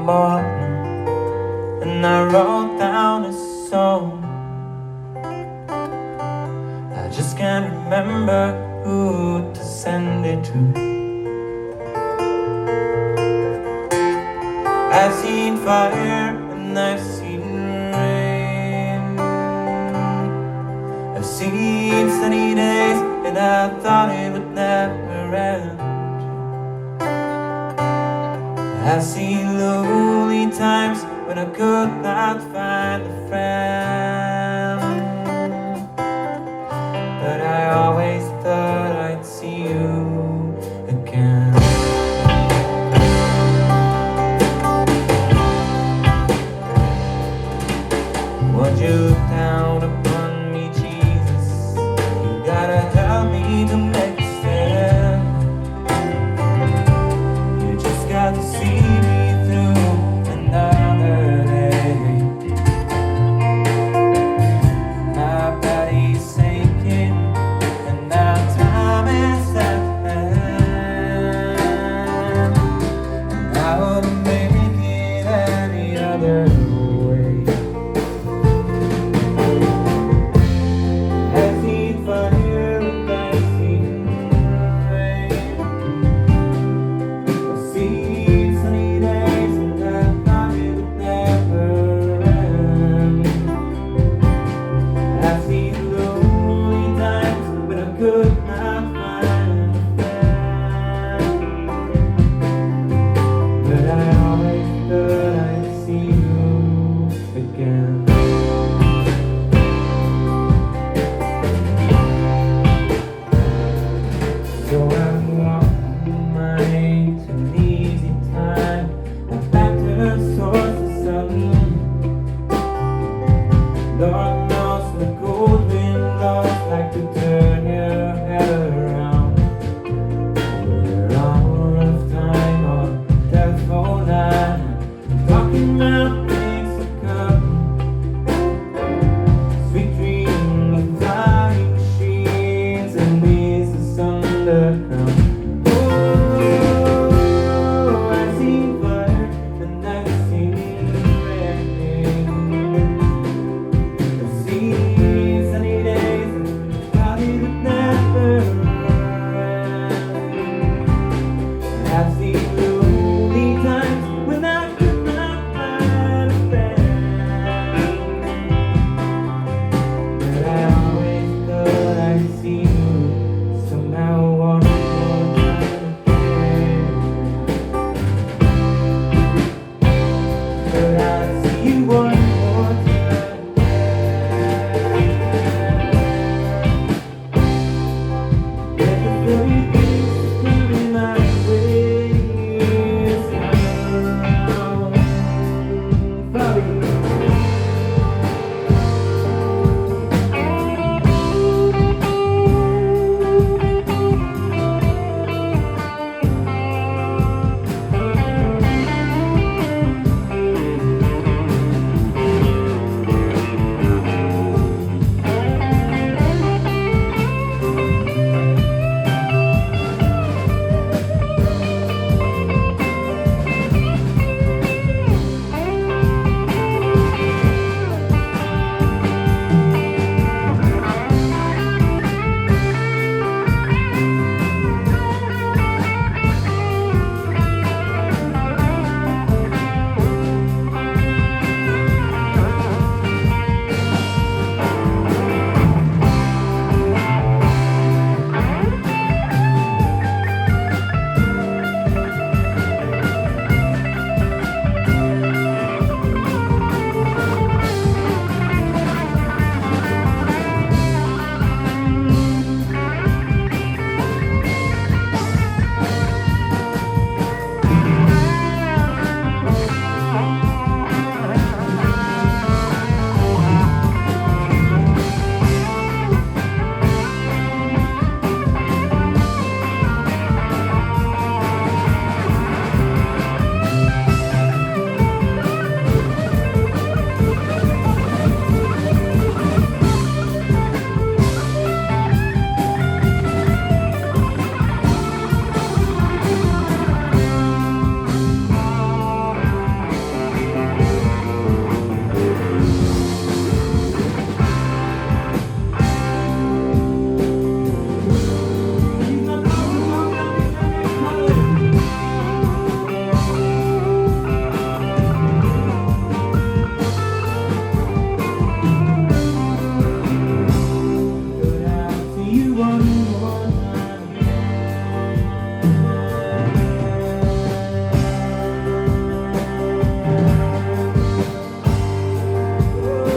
morning, and I wrote down a song. I just can't remember who to send it to. I've seen fire and I've seen rain. I've seen sunny days and I thought it would never end. I've seen lonely times when I could not find a friend, but I always thought I'd see you again. Would you look down upon me, Jesus? You gotta help me to make a stand. You just got to see me through another day. My body's aching and now time is at hand. I wouldn't make it any other way.